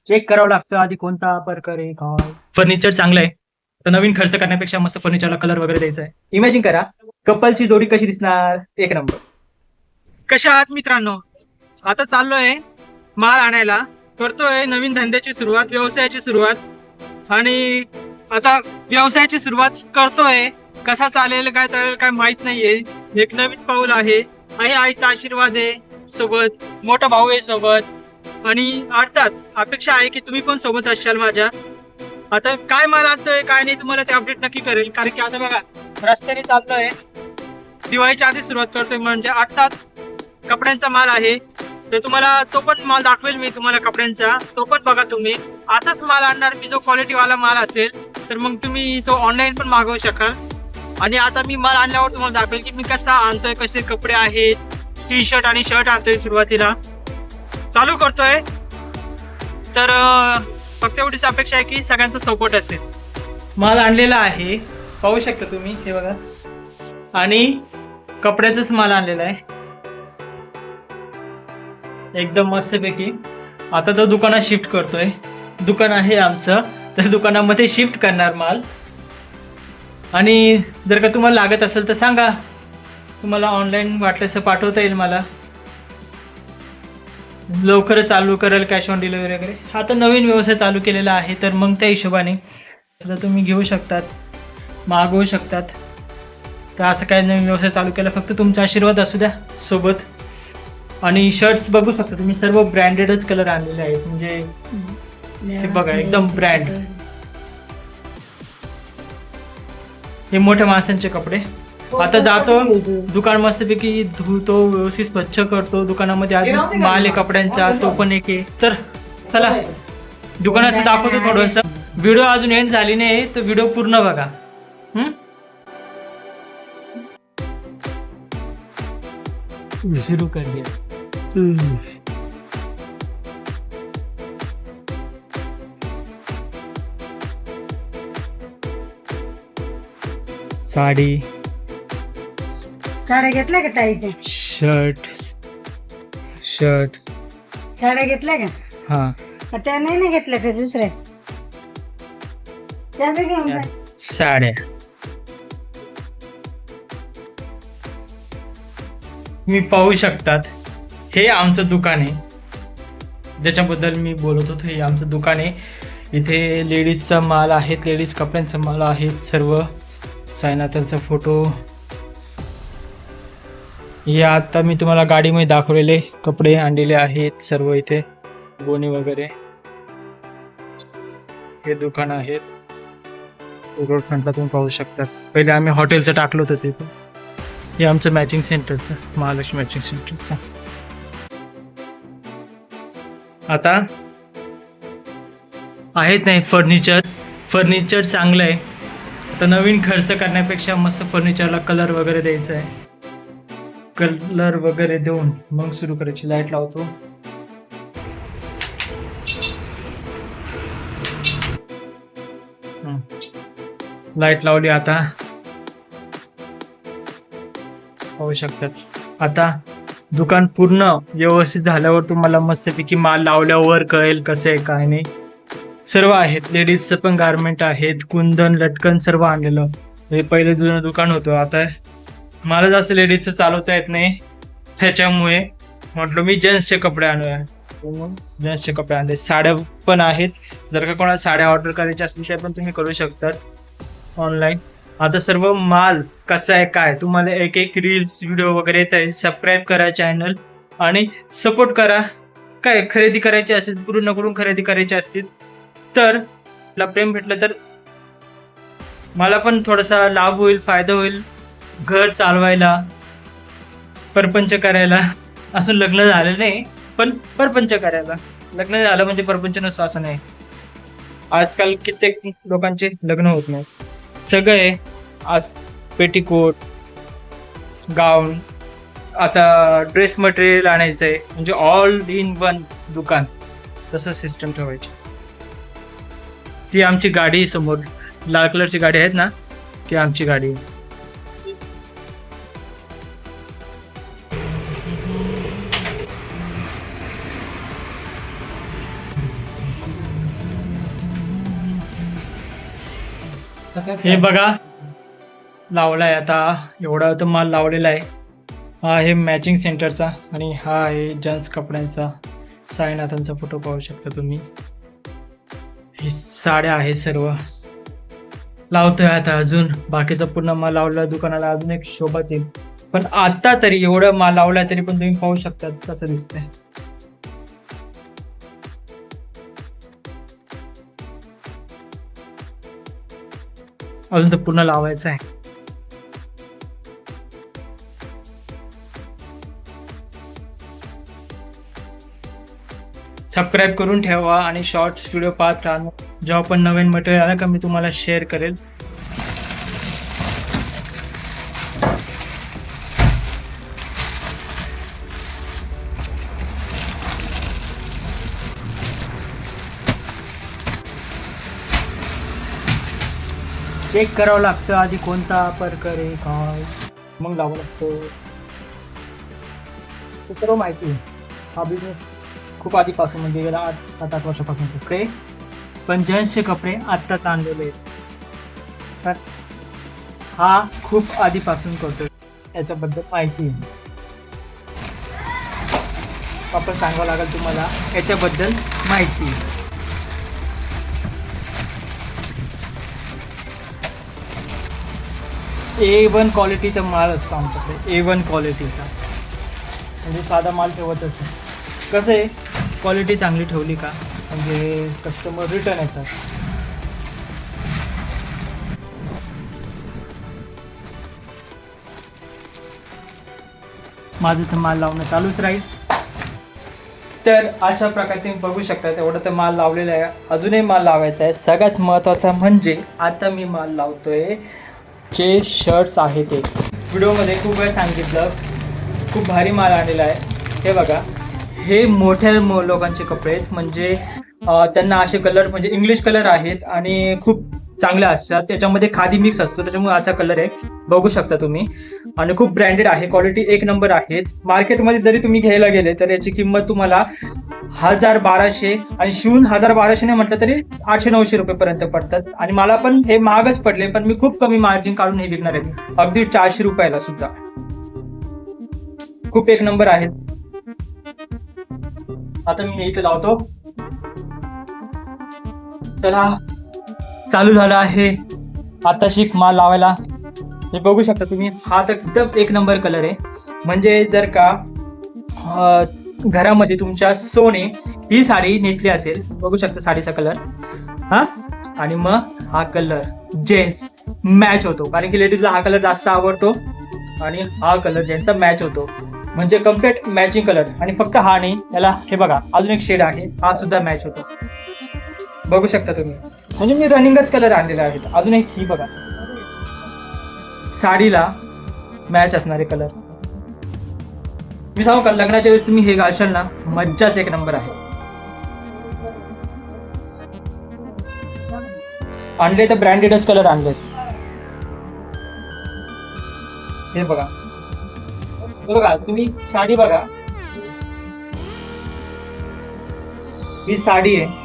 Check करावं लागतं आधी कोणता प्रकार आहे काय. फर्निचर चांगलं आहे तर नवीन खर्च करण्यापेक्षा मस्त फर्निचरला कलर वगैरे द्यायचा आहे. इमॅजिन करा कपलची जोडी कशी दिसणार, एक नंबर. कशा आहात मित्रांनो? आता चाललोय माल आणायला, करतोय नवीन धंद्याची सुरुवात, व्यवसायाची सुरुवात. आणि आता व्यवसायाची सुरुवात करतोय. कसा चालेल काय माहित नाहीये. एक नवीन पाऊल आहे. आईचा आशीर्वाद आहे सोबत, मोठा भाऊ आहे सोबत, आणि अर्थात अपेक्षा आहे की तुम्ही पण सोबत असाल माझ्या. आता काय माल आणतोय काय नाही तुम्हाला ते अपडेट नक्की करेल, कारण की आता बघा रस्त्याने चालतोय. दिवाळीच्या आधी सुरुवात करतोय, म्हणजे अर्थात कपड्यांचा माल आहे. तर तुम्हाला तो पण माल दाखवेल मी तुम्हाला कपड्यांचा, तो पण बघा तुम्ही. असाच माल आणणार मी जो क्वालिटीवाला माल असेल, तर मग तुम्ही तो ऑनलाईन पण मागवू शकाल. आणि आता मी माल आणल्यावर तुम्हाला दाखवेल की मी कसा आणतोय, कसे कपडे आहेत. टी शर्ट आणि शर्ट आणतोय सुरुवातीला, चालू करतोय. तर फक्त एवढीच अपेक्षा आहे की सगळ्यांचा सपोर्ट असेल. माल आणलेला आहे, पाहू शकता तुम्ही, हे बघा. आणि कपड्याचाच माल आणलेला आहे एकदम मस्तपैकी. आता तो दुकानात शिफ्ट करतोय. दुकान आहे आमचं, तर दुकानामध्ये शिफ्ट करणार माल. आणि जर का तुम्हाला लागत असेल तर सांगा, तुम्हाला ऑनलाईन वाटल्यास पाठवता येईल मला. लवकरच चालू करेल कॅश ऑन डिलिव्हरी वगैरे. आता नवीन व्यवसाय चालू केलेला आहे, तर मग त्या हिशोबाने तुम्ही घेऊ शकतात, मागवू शकतात. तर असं काय नवीन व्यवसाय चालू केला, फक्त तुमचा आशीर्वाद असू द्या सोबत. आणि शर्ट्स बघू शकता तुम्ही, सर्व ब्रँडेडच कलर आणलेले आहेत. म्हणजे हे बघा एकदम ब्रँड. हे मोठ्या माणसांचे कपडे. आता जातो दुकान मस्तपैकी धुतो, व्यवस्थित स्वच्छ करतो. दुकानामध्ये आधीच माल आहे कपड्यांचा, तो पण एक आहे. तर चला दुकानाचं दाखवतो थोडंसं. व्हिडिओ अजून एंड झाली नाही, तर व्हिडिओ पूर्ण बघा. सुरू कर दिया. साडी, साड्या घेतल्या का ताईच्या? शर्ट, साड्या घेतल्या का? हा त्या नाही घेतल्या का दुसऱ्या? त्या बी घेऊन जा. साड्या. मी पाहू शकतात, हे आमचं दुकान आहे ज्याच्याबद्दल मी बोलत होतो. हे आमचं दुकान आहे. इथे लेडीजचा माल आहेत, लेडीज कपड्यांचा माल आहेत सर्व. साईनाथांचा फोटो. हे आता मी तुम्हाला गाडीमध्ये दाखवलेले कपडे आणलेले आहेत सर्व. इथे गोणी वगैरे हे दुकान आहेत. रोड फ्रंटला तुम्ही पाहू शकतात. पहिले आम्ही हॉटेलचं टाकलं होतं तिथे. हे आमचं मॅचिंग सेंटरचं, महालक्ष्मी मॅचिंग सेंटरचं. आता आहेत नाही फर्निचर चांगलं आहे. आता नवीन खर्च करण्यापेक्षा मस्त फर्निचरला कलर वगैरे द्यायचा आहे. कलर वगैरे देऊन मग सुरू करायची. लाईट लावतो. लाईट लावली. आता पाहू शकतात. आता दुकान पूर्ण व्यवस्थित झाल्यावर तुम्हाला मस्तपैकी माल लावल्यावर कळेल कसं आहे काय नाही. सर्व आहेत, लेडीजचं पण गारमेंट आहेत, कुंदन लटकन सर्व आणलेलं. हे पहिले जुनं दुकान होतं. आता मला जास्त लेडीजचं चालवता येत नाही, त्याच्यामुळे म्हटलं मी जेंट्सचे कपडे आणूया. जेंट्सचे कपडे आणले. साड्या पण आहेत, जर का कोणाला साड्या ऑर्डर करायच्या असतील त्या पण तुम्ही करू शकतात ऑनलाईन. आता सर्व माल कसा आहे काय तुम्हाला एक एक रील्स व्हिडिओ वगैरे येत आहे. सबस्क्राईब करा चॅनल आणि सपोर्ट करा. काय खरेदी करायची असेल, कुठून ना कुठून खरेदी करायची असतील तर मला प्रेम भेटलं तर मला पण थोडासा लाभ होईल, फायदा होईल. घर चालवायला, परपंच करायला. असं लग्न झालं नाही पण परपंच करायला. लग्न झालं म्हणजे परपंच नसतो असं नाही. आजकाल कित्येक लोकांचे लग्न होत नाही. सगळं आहे. आज पेटीकोट, गाऊन, आता ड्रेस मटेरियल आणायचं आहे, म्हणजे ऑल इन वन दुकान. तसं सिस्टम ठेवायची. ती आमची गाडी समोर लाल कलरची गाडी आहेत ना, ती आमची गाडी. हे बघा लावलाय आता, एवढा तर माल लावलेला आहे. हा आहे मॅचिंग सेंटरचा आणि हा आहे जेंट्स कपड्यांचा. साईनाथांचा फोटो पाहू शकता तुम्ही. ही साड्या आहेत सर्व. लावतोय आता अजून बाकीचा पूर्ण माल लावला, दुकानाला अजून एक शोभाच येईल. पण आता तरी एवढं माल लावलाय तरी पण तुम्ही पाहू शकता कसं दिसतंय. अजून तर पूर्ण लावायचं आहे. सबस्क्राईब करून ठेवा आणि शॉर्ट्स व्हिडिओ पाहत राहा. जेव्हा पण नवीन मटेरियल आलं का मी तुम्हाला शेअर करेल. चेक करावं लागतं आधी कोणता प्रकार आहे काय, मग लावावं लागतं. ते सर्व माहिती आहे. हा बिझनेस खूप आधीपासून म्हणजे गेला 7-8 वर्षापासून कपडे, पण जेंट्सचे कपडे आत्ताच आणलेले आहेत. तर हा खूप आधीपासून करतो, याच्याबद्दल माहिती आहे. आपण सांगावं लागेल तुम्हाला याच्याबद्दल माहिती. A1 क्वालिटीचा माल असतो आमच्याकडे, A1 क्वालिटीचा. म्हणजे साधा माल ठेवतच नाही. कसं आहे, क्वालिटी चांगली ठेवली का म्हणजे कस्टमर रिटर्न येतात. माझं तर माल लावणं चालूच राहील. तर अशा प्रकारे तुम्ही बघू शकता तेवढं तर माल लावलेला आहे. अजूनही माल लावायचा आहे. सगळ्यात महत्त्वाचा म्हणजे आता मी माल लावतोय जे शर्ट्स आहेत ते. व्हिडिओमध्ये खूप वेळ सांगितलं, खूप भारी माल आणलेला आहे. हे बघा, हे मोठ्या लोकांचे कपडे आहेत. म्हणजे त्यांना असे कलर म्हणजे इंग्लिश कलर आहेत आणि खूप चांगले असतात. त्याच्यामध्ये खादी मिक्स असतो, त्याच्यामुळे असा कलर आहे. बघू शकता तुम्ही. आणि खूप ब्रँडेड आहे, क्वालिटी 1 नंबर आहेत. मार्केटमध्ये जरी तुम्ही घ्यायला गेले तर याची किंमत तुम्हाला 1000-1200 आणि शिवून 1000-1200 नाही म्हटलं तरी 800-900 रुपयेपर्यंत पडतात. आणि मला पण हे महागच पडले, पण मी खूप कमी मार्जिन काढून हे विकणार आहे. अगदी 400 रुपयाला सुद्धा. खूप 1 नंबर आहेत. आता मी हे इथे लावतो. चला, चालू झालं आहे आता शिक माल लावायला. हे बघू शकता तुम्ही. हा तर एकदम 1 नंबर कलर आहे. म्हणजे जर का घरामध्ये तुमच्या सोने ही साडी नेसली असेल, बघू शकता साडीचा कलर हा, आणि मग हा कलर जेंट्स मॅच होतो. कारण की लेडीजला हा कलर जास्त आवडतो आणि हा कलर जेंट्सचा मॅच होतो. म्हणजे कम्प्लीट मॅचिंग कलर. आणि फक्त हा नाही, त्याला हे बघा अजून एक शेड आहे, हा सुद्धा मॅच होतो. बघू शकता तुम्ही. म्हणजे मी रनिंगच कलर आणलेले आहेत. अजून एक ही बघा, साडीला मॅच असणारे कलर. मी सांगू का, लग्नाच्या वेळेस तुम्ही हे घालशाल ना, मज्जाच 1 नंबर आहे. आणले तर ब्रँडेडच कलर आणलेत. हे बघा, बघा तुम्ही साडी बघा. ही साडी आहे.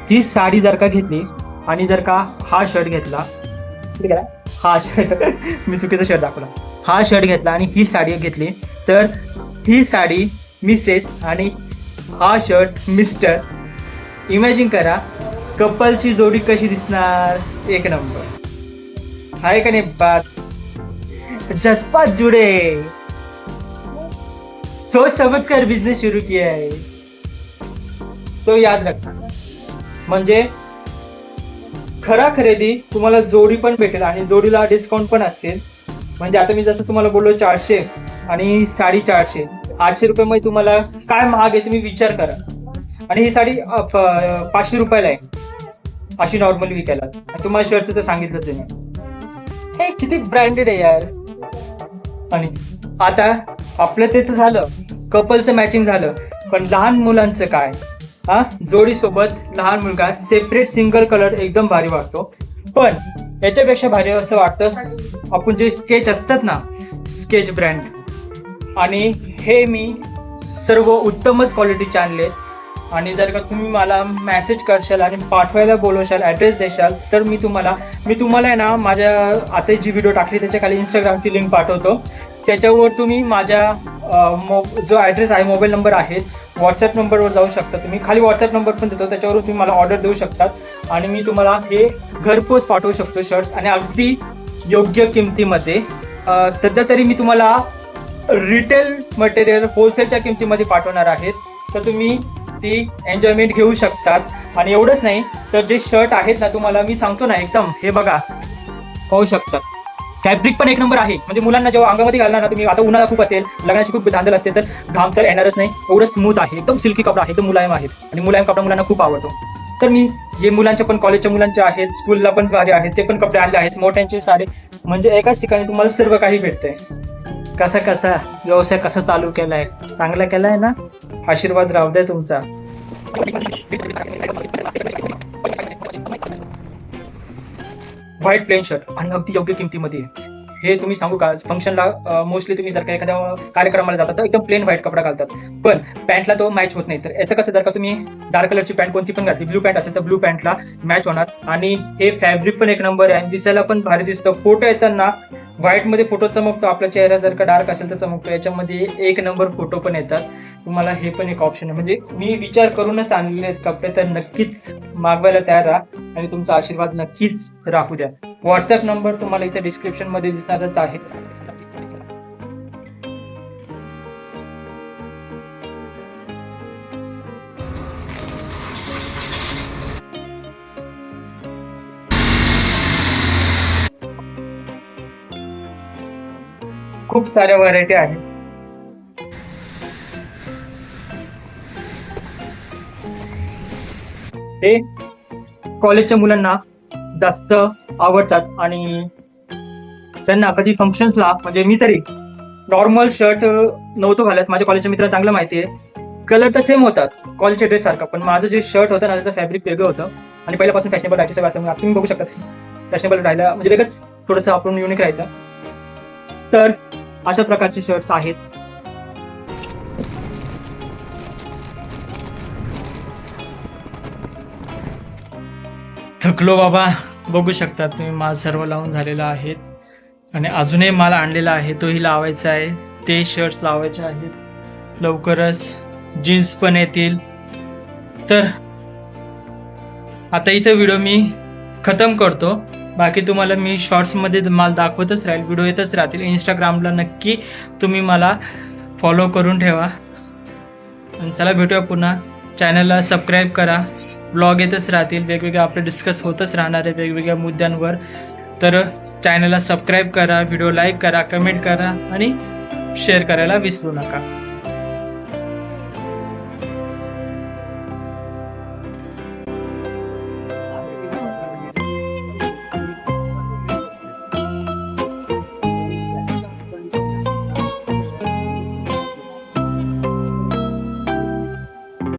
ही साडी जर का घेतली आणि जर का हा शर्ट घेतला, ठीक आहे, हा शर्ट मी चुकीचा शर्ट दाखवला. हा शर्ट घेतला आणि ही साडी घेतली तर ही साडी मिसेस आणि हा शर्ट मिस्टर. इमॅजिन करा कपलची जोडी कशी दिसणार. 1 नंबर आहे का नाही. बात जज्बात जुडे, सोच समझ कर बिजनेस शुरू किया है, तो याद रखना. म्हणजे खरा खरेदी तुम्हाला जोडी पण भेटेल आणि जोडीला डिस्काउंट पण असेल. म्हणजे आता मी जसं तुम्हाला बोललो 400 आणि साडी 400, 800 रुपयामध्ये तुम्हाला काय महाग आहे तुम्ही विचार करा. आणि ही साडी 500 रुपयाला आहे अशी नॉर्मली विकायला. आणि तुम्हाला शर्टचं तर सांगितलंच आहे मी. हे किती ब्रँडेड आहे यार. आणि आता आपलं ते तर झालं, कपलचं मॅचिंग झालं, पण लहान मुलांचं काय. हा, जोडी सोबत लहान मुलगा सेपरेट सिंगल कलर एकदम भारी वाटतो. पण याच्यापेक्षा भारी असं वाटतं आपण जे स्केच असतात ना, स्केच ब्रँड. आणि हे मी सर्व उत्तमच क्वालिटीचे आणले. आणि जर का तुम्ही मला मेसेज करशाल आणि पाठवायला बोलवशाल, ॲड्रेस देशाल, तर मी तुम्हाला आहे ना माझ्या आता जी व्हिडिओ टाकली त्याच्या खाली इंस्टाग्रामची लिंक पाठवतो. त्याच्यावर तुम्ही माझ्या जो ॲड्रेस आहे, मोबाईल नंबर आहे, व्हॉट्सॲप नंबरवर जाऊ शकता तुम्ही. खाली व्हॉट्सॲप नंबर पण देतो, त्याच्यावर तुम्ही मला ऑर्डर देऊ शकतात आणि मी तुम्हाला हे घरपोच पाठवू शकतो शर्ट्स, आणि अगदी योग्य किमतीमध्ये. सध्या तरी मी तुम्हाला रिटेल मटेरियल होलसेलच्या किमतीमध्ये पाठवणार आहेत, तर तुम्ही ती एन्जॉयमेंट घेऊ शकतात. आणि एवढंच नाही तर जे शर्ट आहेत ना, तुम्हाला मी सांगतो ना, एकदम हे बघा, पाहू शकतात. फॅब्रिक पण एक नंबर आहे. म्हणजे मुलांना जेव्हा अंगामध्ये घालणार ना तुम्ही, आता उन्हाळा खूप असेल, लग्नाची खूप धांदल असते, तर घाम तर येणारच नाही. एवढं स्मूथ आहे, एकदम सिल्की कपडा आहे, एकदम मुलायम आहेत, आणि मुलायम कपडा मुलांना खूप आवडतो. तर मी जे मुलांच्या पण, कॉलेजच्या मुलांचे आहेत, स्कूलला पण भारी आहेत, ते पण कपडे आणले आहेत. मोठ्यांचे साडे, म्हणजे एकाच ठिकाणी तुम्हाला सर्व काही भेटतंय. कसा व्यवसाय कसा चालू केलाय, चांगला केलाय ना, आशीर्वाद राहू द्या तुमचा. व्हाईट प्लेन शर्ट आणि अगदी योग्य किमतीमध्ये. हे तुम्ही सांगू का, फंक्शनला मोस्टली तुम्ही जर का एखाद्या कार्यक्रमाला जातात तर एकदम प्लेन व्हाईट कपडा घालतात, पण पॅन्टला तो मॅच होत नाही. तर याचं कसं, जर का तुम्ही डार्क कलरची पॅन्ट कोणती पण घातली, ब्लू पॅन्ट असेल तर ब्लू पॅन्टला मॅच होणार. आणि हे फॅब्रिक पण एक नंबर आहे, दिसायला पण भारी दिसतं. फोटो येताना व्हाईटमध्ये फोटो चमकतो, आपला चेहरा जर का डार्क असेल तर चमकतो. याच्यामध्ये एक नंबर फोटो पण येतात. तुम्हाला हे पण एक ऑप्शन आहे. म्हणजे मी विचार करूनच आणलेले आहेत कपडे, तर नक्कीच मागवायला तयार राहा आणि तुमचा आशीर्वाद नक्कीच राहू द्या. व्हॉट्सअप नंबर तुम्हाला इथे डिस्क्रिप्शन मध्ये दिसणारच आहे. खूप साऱ्या व्हरायटी आहेत. हे कॉलेजच्या मुलांना जास्त आवडतात आणि त्यांना कधी फंक्शन्सला, म्हणजे मी तरी नॉर्मल शर्ट नव्हतो घालत. माझ्या कॉलेजच्या मित्रांना चांगलं माहिती आहे, कलर तर सेम होतात कॉलेजच्या ड्रेस सारखा, पण माझं जे शर्ट होतं ना त्याचं फॅब्रिक वेगळं होतं. आणि पहिल्यापासून फॅशनेबल राहायची सगळं असतं, तुम्ही बघू शकता फॅशनेबल राहायला म्हणजे वेगळंच थोडंसं आपण युनिक राहायचं. तर अशा प्रकारचे शर्ट्स आहेत. थकलो बाबा, बघू शकता तुम्ही, माल सर्व लावून झालेला आहेत आणि अजूनही माल आणलेला आहे, तोही लावायचा आहे. ते शर्ट्स लावायचे आहेत. लवकरच जीन्स पण येतील. तर आता इथं व्हिडिओ मी खतम करतो. बाकी तुम्हाला मी शॉर्ट्समध्ये माल दाखवतच राहील, व्हिडिओ येतच राहतील. इंस्टाग्रामला नक्की तुम्ही मला फॉलो करून ठेवा. आणि चला भेटूया पुन्हा. चॅनलला सबस्क्राईब करा, ब्लॉग येतच राहतील, वेगवेगळे आपले डिस्कस होतच राहणार आहे वेगवेगळ्या मुद्द्यांवर. तर चॅनलला सबस्क्राईब करा, व्हिडिओ लाईक करा, कमेंट करा आणि शेअर करायला विसरू नका.